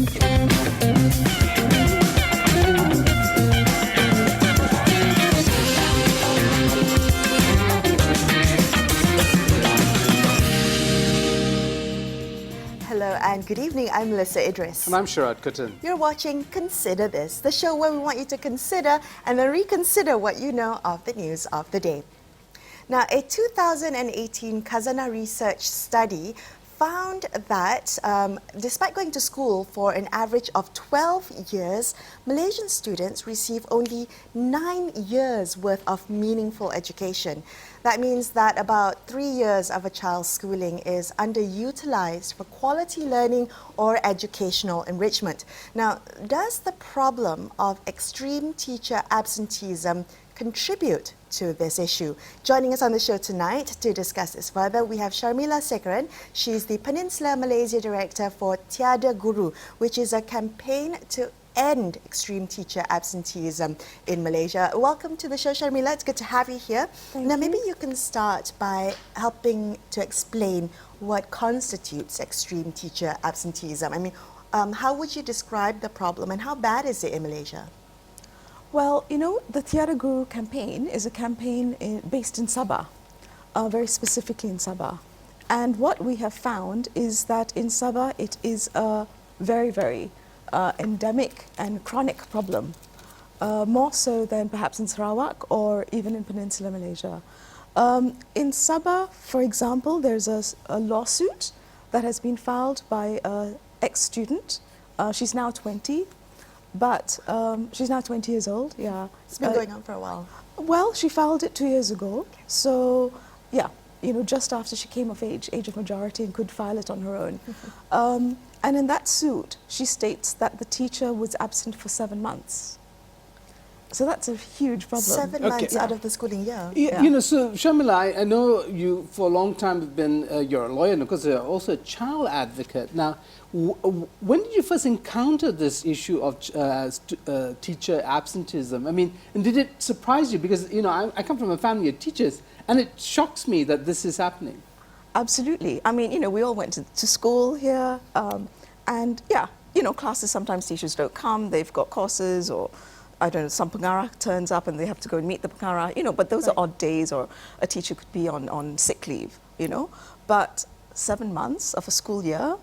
Hello and good evening, I'm Melisa Idris. And I'm Sharaad Kuttan. You're watching Consider This, the show where we want you to consider and then reconsider what you know of the news of the day. Now, a 2018 Khazanah Research study found that despite going to school for an average of 12 years, Malaysian students receive only 9 years worth of meaningful education. That means that about 3 years of a child's schooling is underutilized for quality learning or educational enrichment. Now, does the problem of extreme teacher absenteeism contribute to this issue? Joining us on the show tonight to discuss this further, we have Sharmila Sekaran. She's the Peninsula Malaysia Director for Tiada.Guru, which is a campaign to end extreme teacher absenteeism in Malaysia. Welcome to the show, Sharmila. It's good to have you here. Now, maybe you can start by helping to explain what constitutes extreme teacher absenteeism. I mean, how would you describe the problem and how bad is it in Malaysia? Well, you know, the Tiada.Guru campaign is a campaign based in Sabah, very specifically in Sabah. And what we have found is that in Sabah, it is a very, very endemic and chronic problem, more so than perhaps in Sarawak or even in Peninsula Malaysia. In Sabah, for example, there's a lawsuit that has been filed by an ex-student. She's now 20. But she's now 20 years old, yeah. It's been going on for a while. Well, she filed it 2 years ago. So, yeah, you know, just after she came of age of majority and could file it on her own. And in that suit, she states that the teacher was absent for 7 months. So that's a huge problem. 7 months out of the schooling year. You know, so Sharmila, I know you for a long time have been, you're a lawyer and of course you're also a child advocate. Now, when did you first encounter this issue of teacher absenteeism? I mean, and did it surprise you? Because, you know, I come from a family of teachers and it shocks me that this is happening. Absolutely. I mean, you know, we all went to school here and yeah, you know, classes, sometimes teachers don't come, they've got courses or I don't know, some pengarah turns up and they have to go and meet the pengarah, you know, but those are odd days, or a teacher could be on sick leave, you know. But 7 months of a school year,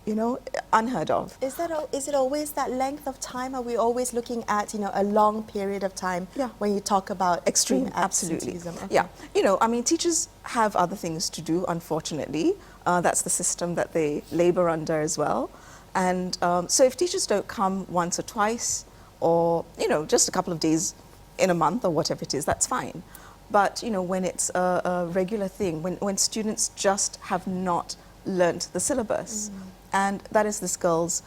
you know, unheard of. Is it always that length of time? Are we always looking at, you know, a long period of time when you talk about extreme absenteeism? Okay. Yeah, you know, I mean, teachers have other things to do, unfortunately. That's the system that they labor under as well. And so if teachers don't come once or twice, or, you know, just a couple of days in a month or whatever it is, that's fine. But, you know, when it's a regular thing, when students just have not learnt the syllabus, and that is this girl's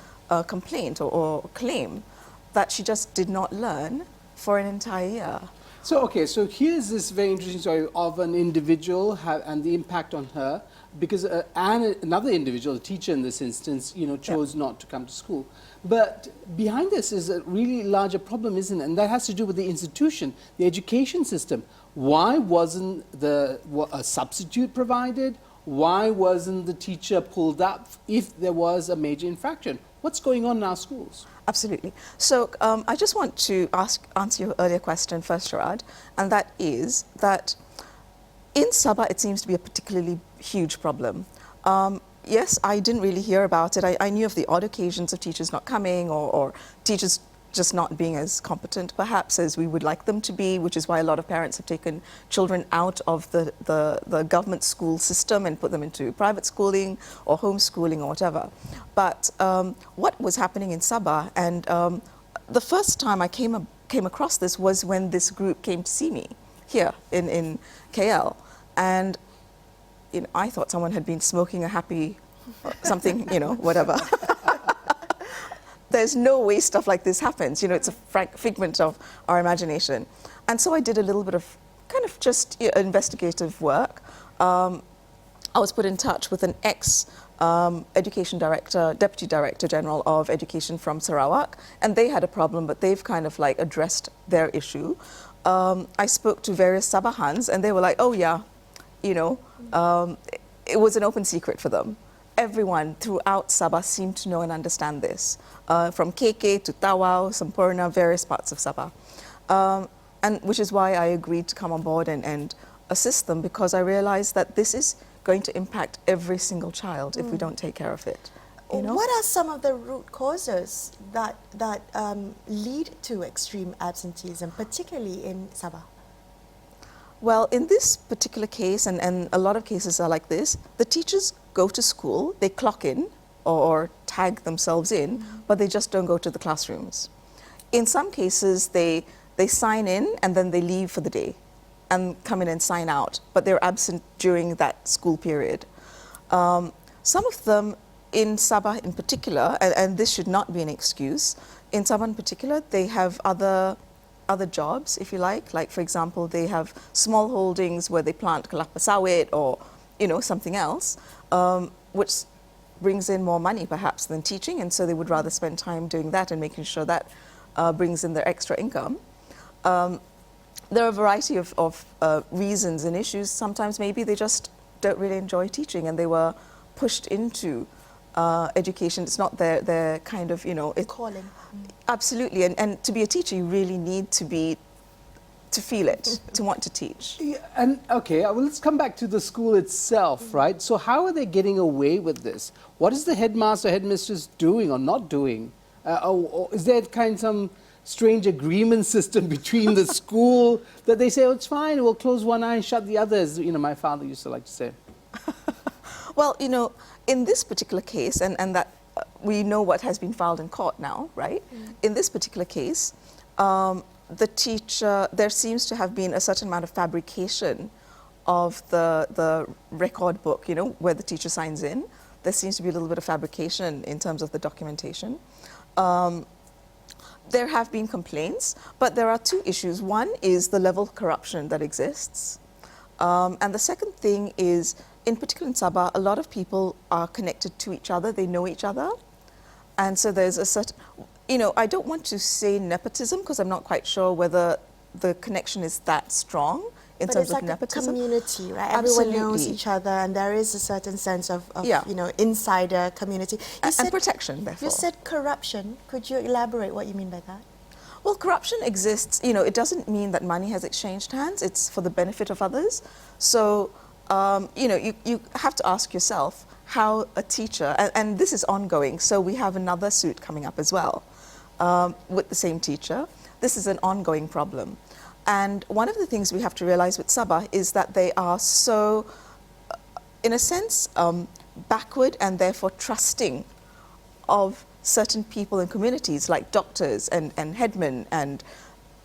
complaint or claim, that she just did not learn for an entire year. So, okay, so here's this very interesting story of an individual and the impact on her, because another individual, a teacher in this instance, you know, chose not to come to school. But behind this is a really larger problem, isn't it? And that has to do with the institution, the education system. Why wasn't a substitute provided? Why wasn't the teacher pulled up if there was a major infraction? What's going on in our schools? Absolutely. So I just want to answer your earlier question first, Sharaad, and that is that in Sabah it seems to be a particularly huge problem. Yes, I didn't really hear about it. I knew of the odd occasions of teachers not coming or teachers just not being as competent perhaps as we would like them to be, which is why a lot of parents have taken children out of the government school system and put them into private schooling or homeschooling or whatever. But what was happening in Sabah, and the first time I came across this was when this group came to see me here in KL, and you know, I thought someone had been smoking a happy something, you know, whatever. There's no way stuff like this happens. You know, it's a figment of our imagination. And so I did a little bit of kind of just investigative work. I was put in touch with an ex-education director, deputy director general of education from Sarawak, and they had a problem, but they've kind of like addressed their issue. I spoke to various Sabahans, and they were like, oh yeah, you know, it was an open secret for them. everyone throughout Sabah seemed to know and understand this, from KK to Tawau, Sempurna, various parts of Sabah. And which is why I agreed to come on board and assist them, because I realized that this is going to impact every single child if we don't take care of it. You know? What are some of the root causes that lead to extreme absenteeism, particularly in Sabah? Well, in this particular case, and a lot of cases are like this, the teachers go to school, they clock in or tag themselves in, but they just don't go to the classrooms. In some cases, they sign in and then they leave for the day and come in and sign out, but they're absent during that school period. Some of them in Sabah in particular, and this should not be an excuse, in Sabah in particular, they have other jobs, if you like for example, they have small holdings where they plant kelapa sawit or, you know, something else, which brings in more money perhaps than teaching, and so they would rather spend time doing that and making sure that brings in their extra income. There are a variety of reasons and issues. Sometimes maybe they just don't really enjoy teaching and they were pushed into education. It's not their kind of, you know... Calling. Absolutely. And to be a teacher, you really need to feel it, to want to teach. Yeah, and okay, well, let's come back to the school itself, right? So how are they getting away with this? What is the headmaster, headmistress doing or not doing? Or is there some strange agreement system between the school that they say, oh, it's fine, we'll close one eye and shut the other, as, you know, my father used to like to say? Well, you know, in this particular case, and that we know what has been filed in court now, right? In this particular case, the teacher, there seems to have been a certain amount of fabrication of the record book, you know, where the teacher signs in. There seems to be a little bit of fabrication in terms of the documentation. There have been complaints, but there are two issues. One is the level of corruption that exists. And the second thing is, in particular in Sabah, a lot of people are connected to each other, they know each other. And so there's a certain, you know, I don't want to say nepotism because I'm not quite sure whether the connection is that strong in terms of nepotism. But it's like a community, right? Absolutely. Everyone knows each other and there is a certain sense of Yeah. you know, insider community. And protection, therefore. You said corruption. Could you elaborate what you mean by that? Well, corruption exists, you know, it doesn't mean that money has exchanged hands, it's for the benefit of others. So, you know, you have to ask yourself how a teacher, and this is ongoing, so we have another suit coming up as well with the same teacher. This is an ongoing problem. And one of the things we have to realize with Sabah is that they are so, in a sense, backward and therefore trusting of certain people and communities like doctors and headmen and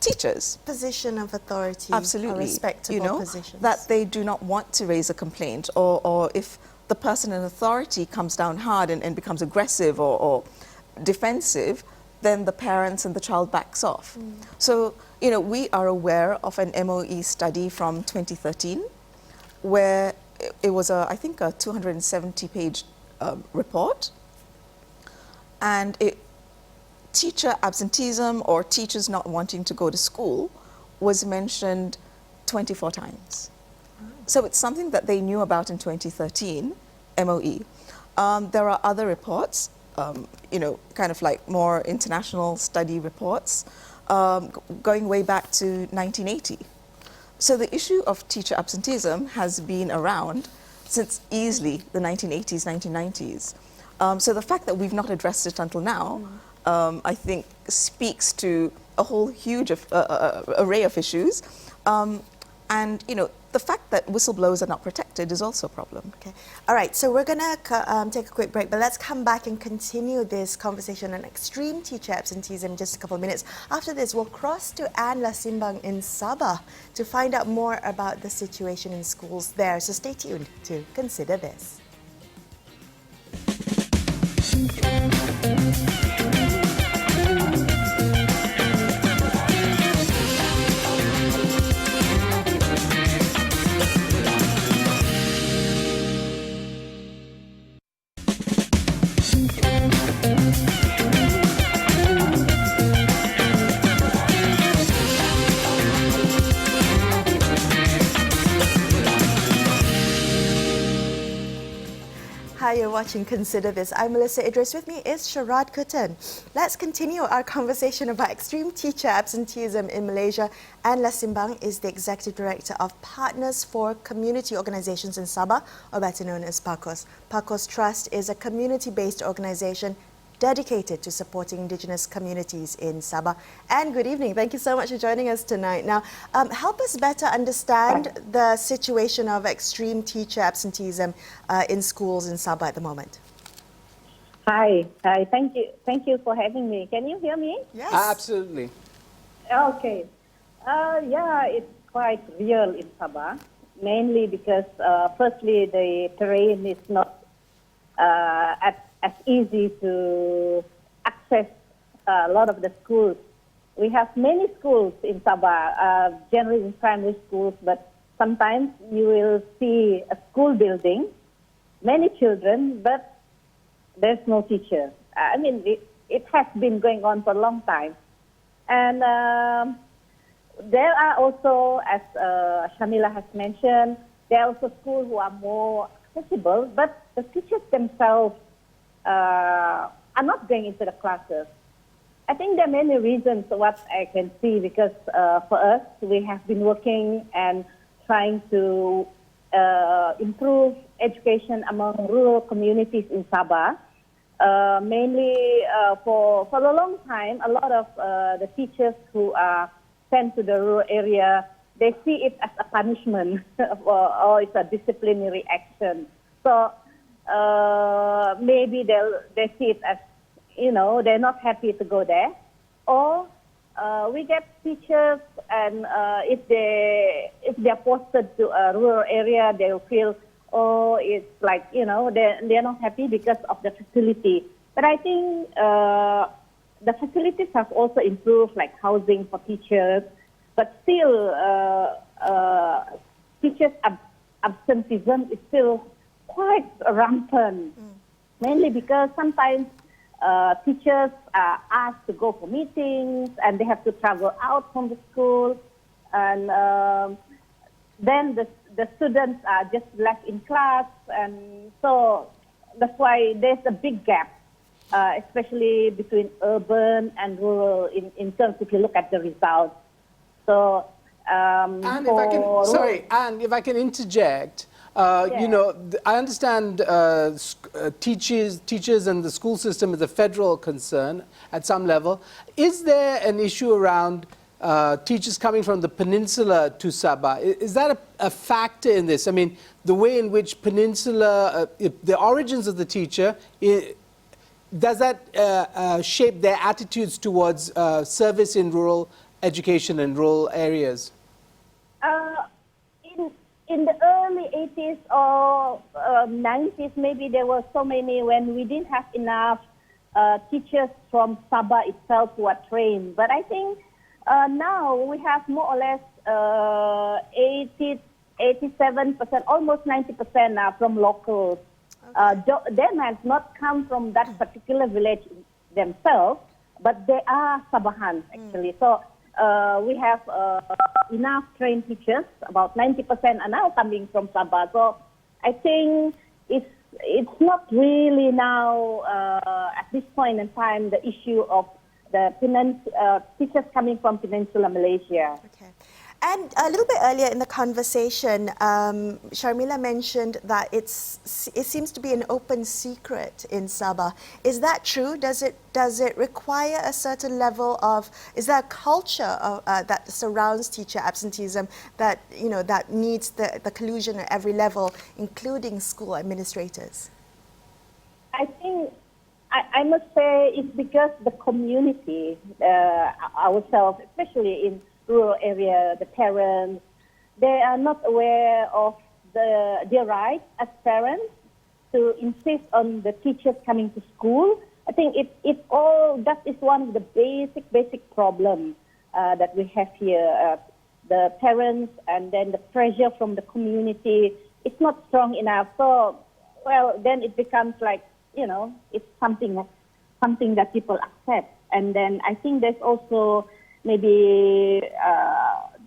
teachers. Position of authority. Absolutely. Or respectable you know, positions. that they do not want to raise a complaint, or if the person in authority comes down hard and becomes aggressive or defensive, then the parents and the child backs off. So, you know, we are aware of an MOE study from 2013 where it was, I think, a 270-page report. And teacher absenteeism or teachers not wanting to go to school was mentioned 24 times. So it's something that they knew about in 2013, MOE. There are other reports, you know, kind of like more international study reports, going way back to 1980. So the issue of teacher absenteeism has been around since easily the 1980s, 1990s. So the fact that we've not addressed it until now, I think speaks to a whole huge array of issues. And, you know, the fact that whistleblowers are not protected is also a problem. Okay. All right, so we're going to take a quick break, but let's come back and continue this conversation on extreme teacher absenteeism in just a couple of minutes. After this, we'll cross to Anne Lasimbang in Sabah to find out more about the situation in schools there. So stay tuned to Consider This. Hi, you're watching Consider This. I'm Melisa. Idris. With me is Sharaad Kuttan. Let's continue our conversation about extreme teacher absenteeism in Malaysia. Anne Lasimbang is the Executive Director of Partners for Community Organisations in Sabah, or better known as PACOS. PACOS Trust is a community-based organisation dedicated to supporting indigenous communities in Sabah. And good evening. Thank you so much for joining us tonight. Now, help us better understand the situation of extreme teacher absenteeism in schools in Sabah at the moment. Hi. Thank you for having me. Can you hear me? Yes. Absolutely. Okay. Yeah, it's quite real in Sabah, mainly because, firstly, the terrain is not as easy to access a lot of the schools. We have many schools in Sabah, generally in primary schools, but sometimes you will see a school building, many children, but there's no teacher. I mean, it has been going on for a long time. And there are also, as Sharmila has mentioned, there are also schools who are more accessible, but the teachers themselves are not going into the classes. I think there are many reasons what I can see, because for us, we have been working and trying to improve education among rural communities in Sabah. Mainly for a long time, a lot of the teachers who are sent to the rural area, they see it as a punishment or it's a disciplinary action. So maybe they see it as, they're not happy to go there. Or we get teachers, and if they're posted to a rural area, they'll feel, it's like, they're not happy because of the facility. But I think the facilities have also improved, like housing for teachers, but still teachers' absenteeism is still quite rampant, mainly because sometimes teachers are asked to go for meetings and they have to travel out from the school, and then the students are just left in class, and so that's why there's a big gap, especially between urban and rural in terms if you look at the results. So, Anne, if I can interject. I understand teachers and the school system is a federal concern at some level. Is there an issue around teachers coming from the peninsula to Sabah? Is that a factor in this? I mean, the way in which peninsula, the origins of the teacher, does that shape their attitudes towards service in rural education and rural areas? In the early 80s or 90s, maybe there were so many when we didn't have enough teachers from Sabah itself who are trained. But I think now we have more or less 87%, almost 90% now from locals. Okay. They might not come from that particular village themselves, but they are Sabahans actually. So we have enough trained teachers. About 90% are now coming from Sabah. So I think it's not really now at this point in time the issue of the teachers coming from Peninsula Malaysia. Okay. And a little bit earlier in the conversation, Sharmila mentioned that it seems to be an open secret in Sabah. Is that true? Does it require a certain level of? Is there a culture that surrounds teacher absenteeism that that needs the collusion at every level, including school administrators? I think I must say it's because the community ourselves, especially in rural area, the parents, they are not aware of their rights as parents to insist on the teachers coming to school. I think that is one of the basic problem that we have here. The parents and then the pressure from the community, it's not strong enough. So, then it becomes like, it's something that people accept. And then I think there's also maybe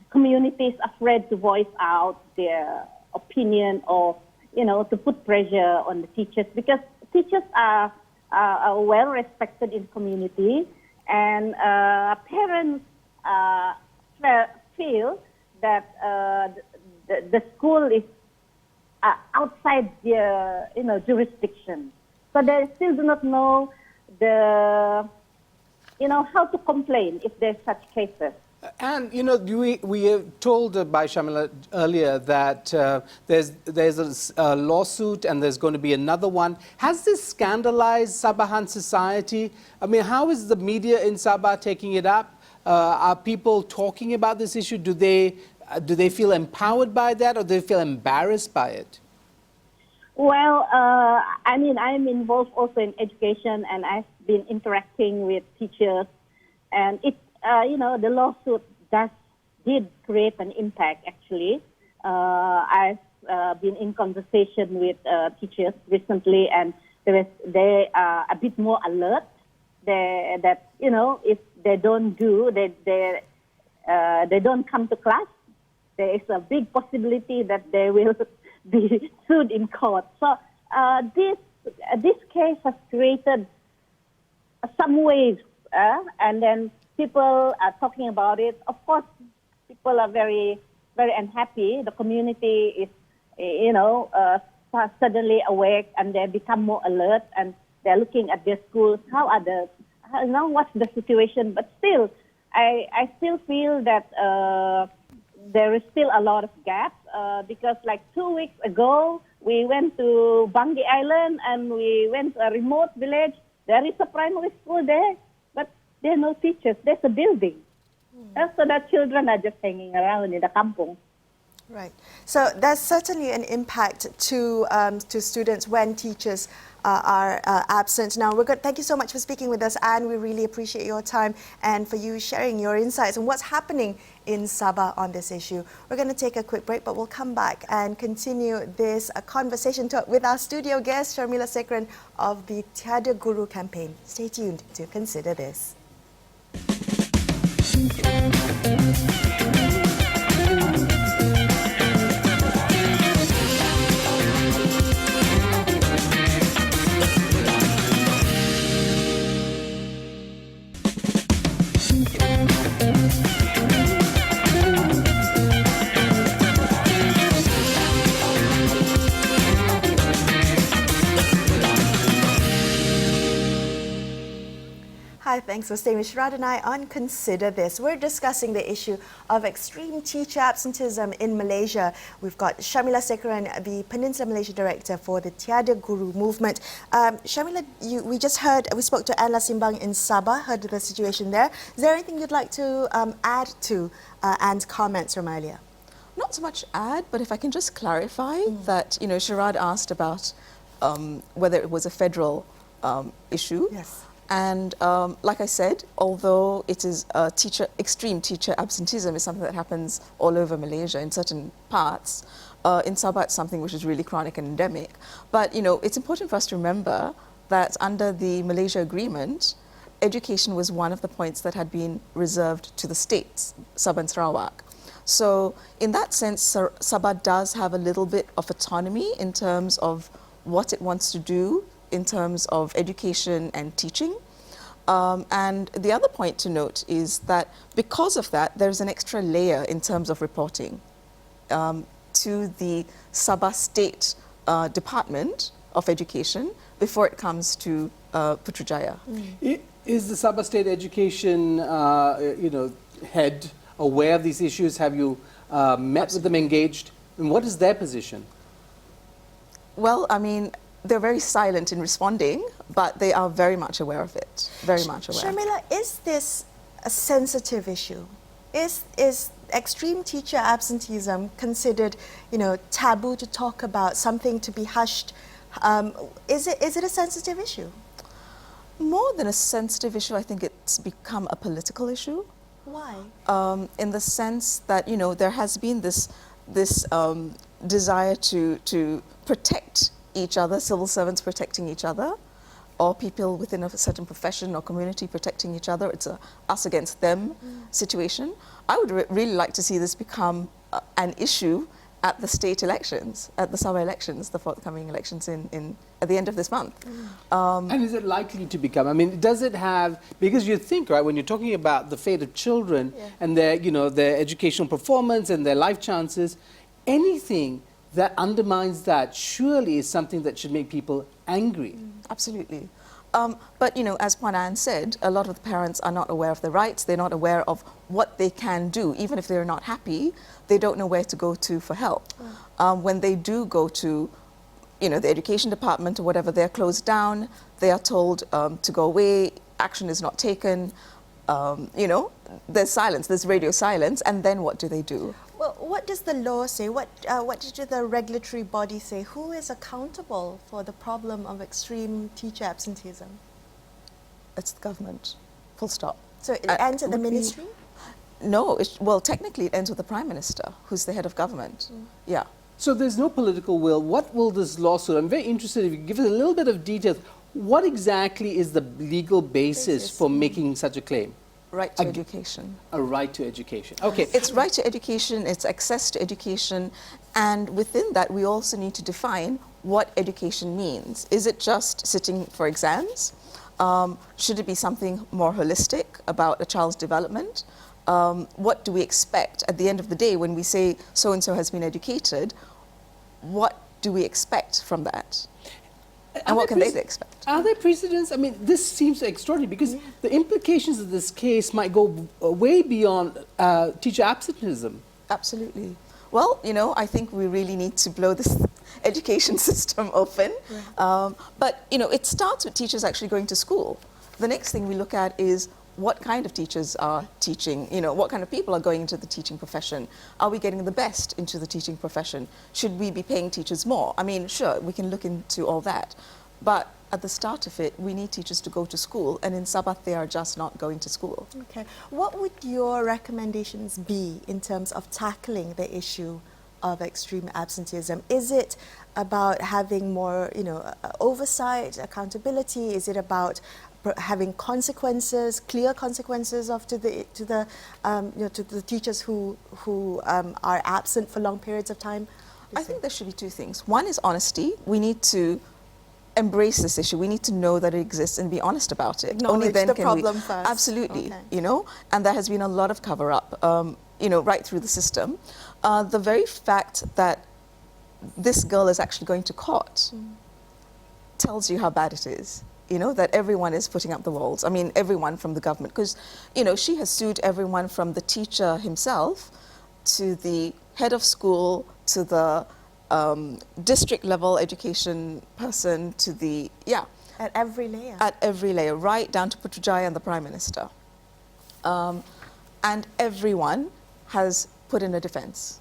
communities afraid to voice out their opinion or, to put pressure on the teachers, because teachers are well respected in community, and parents feel that the school is outside their jurisdiction, so they still do not know how to complain if there's such cases. And we were told by Sharmila earlier that there's a lawsuit and there's going to be another one. Has this scandalized Sabahan society? I mean, how is the media in Sabah taking it up? Are people talking about this issue? Do they feel empowered by that, or do they feel embarrassed by it? Well, I mean, I'm involved also in education, and I've been interacting with teachers, and it. The lawsuit did create an impact, actually. I've been in conversation with teachers recently, and they are a bit more alert that if they don't they don't come to class, there is a big possibility that they will be sued in court. So this case has created some waves, and then people are talking about it. Of course, people are very, very unhappy. The community is, suddenly awake, and they become more alert, and they're looking at their schools. What's the situation? But still, I still feel that there is still a lot of gaps because, like 2 weeks ago, we went to Bangi Island and we went to a remote village. There is a primary school there, but there are no teachers. There's a building. So that children are just hanging around in the kampung. Right. So there's certainly an impact to students when teachers are absent. Now, thank you so much for speaking with us, Anne. We really appreciate your time and for you sharing your insights on what's happening in Sabah on this issue. We're going to take a quick break, but we'll come back and continue this conversation with our studio guest, Sharmila Sekaran of the Tiada.Guru campaign. Stay tuned to Consider This. Hi, thanks for staying with Sharaad and I on Consider This. We're discussing the issue of extreme teacher absenteeism in Malaysia. We've got Sharmila Sekaran, the Peninsula Malaysia Director for the Tiada.Guru movement. Sharmila, we spoke to Anne Lasimbang in Sabah, heard of the situation there. Is there anything you'd like to add to Anne's comments from earlier? Not so much add, but if I can just clarify that, Sharaad asked about whether it was a federal issue. Yes. And like I said, although it is extreme teacher absenteeism is something that happens all over Malaysia in certain parts, in Sabah it's something which is really chronic and endemic. But, it's important for us to remember that under the Malaysia Agreement, education was one of the points that had been reserved to the states, Sabah and Sarawak. So in that sense, Sabah does have a little bit of autonomy in terms of what it wants to do in terms of education and teaching. And the other point to note is that because of that, there's an extra layer in terms of reporting to the Sabah State Department of Education before it comes to Putrajaya. Is the Sabah State Education head aware of these issues? Have you met with them, engaged? And what is their position? Well, I mean, they're very silent in responding, but they are very much aware of it. Very much aware. Sharmila, is this a sensitive issue? Is extreme teacher absenteeism considered, taboo to talk about, something to be hushed? Is it a sensitive issue? More than a sensitive issue, I think it's become a political issue. Why? In the sense that, there has been this desire to protect each other, civil servants protecting each other, or people within a certain profession or community protecting each other. It's a us against them situation. I would really like to see this become an issue at the state elections, at the Sabah elections, the forthcoming elections at the end of this month. And is it likely to become? I mean, does it have? Because you think, right, when you're talking about the fate of children and their, their educational performance and their life chances, anything that undermines that surely is something that should make people angry. Absolutely. But, as Puan Anne said, a lot of the parents are not aware of their rights. They're not aware of what they can do. Even if they're not happy, they don't know where to go to for help. When they do go to, the education department or whatever, they're closed down. They are told to go away. Action is not taken. There's silence. There's radio silence. And then what do they do? Well, what does the law say? What did the regulatory body say? Who is accountable for the problem of extreme teacher absenteeism? It's the government, full stop. So it ends at the ministry? No, well, technically it ends with the Prime Minister, who's the head of government. Yeah. So there's no political will. What will this lawsuit? I'm very interested if you give us a little bit of detail. What exactly is the legal basis for making such a claim? Right to education. A right to education. Okay. It's right to education, it's access to education, and within that we also need to define what education means. Is it just sitting for exams? Should it be something more holistic about a child's development? What do we expect at the end of the day when we say so-and-so has been educated? What do we expect from that? And what can they expect? Are there precedents? I mean, this seems extraordinary because the implications of this case might go way beyond teacher absenteeism. Absolutely. Well, I think we really need to blow this education system open. But, it starts with teachers actually going to school. The next thing we look at is what kind of teachers are teaching, what kind of people are going into the teaching profession? Are we getting the best into the teaching profession? Should we be paying teachers more? I mean, sure, we can look into all that. But at the start of it, we need teachers to go to school, and in Sabah, they are just not going to school. Okay. What would your recommendations be in terms of tackling the issue of extreme absenteeism? Is it about having more, oversight, accountability? Is it about having consequences, clear consequences to the teachers who are absent for long periods of time? I think there should be two things. One is honesty. We need to embrace this issue. We need to know that it exists and be honest about it. Acknowledge Only then the can problem we, first. Absolutely. Okay. And there has been a lot of cover-up, right through the system. The very fact that this girl is actually going to court tells you how bad it is. That everyone is putting up the walls. I mean, everyone from the government, because, she has sued everyone from the teacher himself to the head of school, to the district level education person, to the, At every layer. At every layer, right down to Putrajaya and the Prime Minister. And everyone has put in a defense.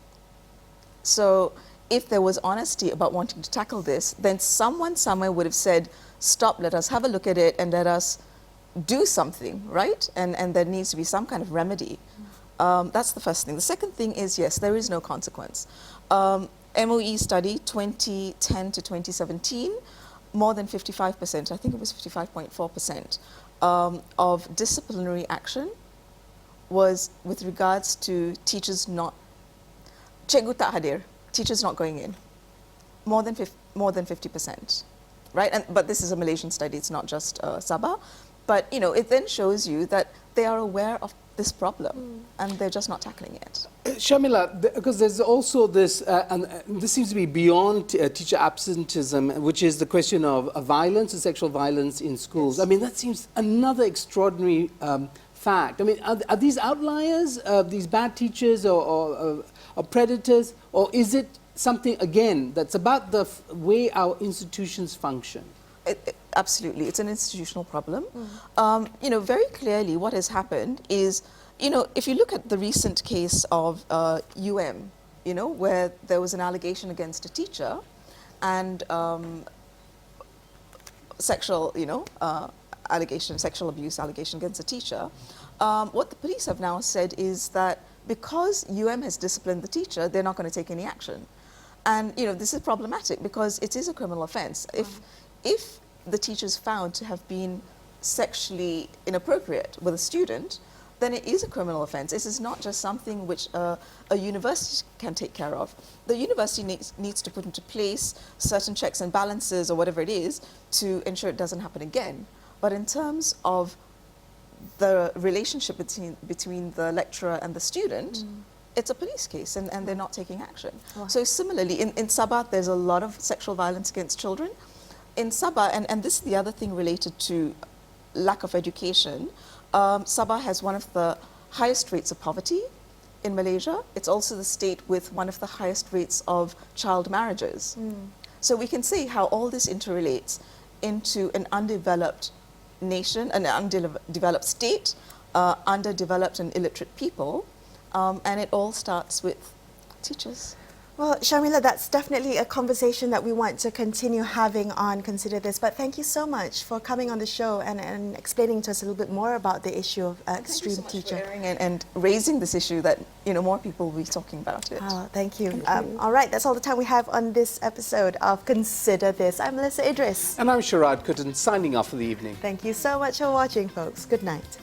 So if there was honesty about wanting to tackle this, then someone somewhere would have said, stop, let us have a look at it and let us do something, right? And there needs to be some kind of remedy. That's the first thing. The second thing is, yes, there is no consequence. MOE study 2010 to 2017, more than 55%, I think it was 55.4%, of disciplinary action was with regards to teachers not, cikgu tak hadir, teachers not going in, more than 50%. Right, but this is a Malaysian study, it's not just Sabah. But, it then shows you that they are aware of this problem and they're just not tackling it. Sharmila, because there's also this, and this seems to be beyond teacher absenteeism, which is the question of violence and sexual violence in schools. Yes. I mean, that seems another extraordinary fact. I mean, are these outliers, these bad teachers or predators, or is it something, again, that's about the way our institutions function? Absolutely. It's an institutional problem. Very clearly what has happened is, if you look at the recent case of where there was an allegation against a teacher and sexual abuse allegation against a teacher, what the police have now said is that because has disciplined the teacher, they're not going to take any action. And, this is problematic because it is a criminal offense. If the teacher is found to have been sexually inappropriate with a student, then it is a criminal offence. This is not just something which a university can take care of. The university needs to put into place certain checks and balances or whatever it is to ensure it doesn't happen again. But in terms of the relationship between the lecturer and the student, it's a police case, and they're not taking action. Wow. So similarly, in Sabah, there's a lot of sexual violence against children. In Sabah, and this is the other thing related to lack of education, Sabah has one of the highest rates of poverty in Malaysia. It's also the state with one of the highest rates of child marriages. So we can see how all this interrelates into an undeveloped nation, an undeveloped state, underdeveloped and illiterate people, and it all starts with teachers. Well, Sharmila, that's definitely a conversation that we want to continue having on Consider This. But thank you so much for coming on the show and explaining to us a little bit more about the issue of extreme Thank you so much teacher. for airing and raising this issue that more people will be talking about it. Oh, thank you. All right, that's all the time we have on this episode of Consider This. I'm Melisa Idris. And I'm Sharaad Kuttan, signing off for the evening. Thank you so much for watching, folks. Good night.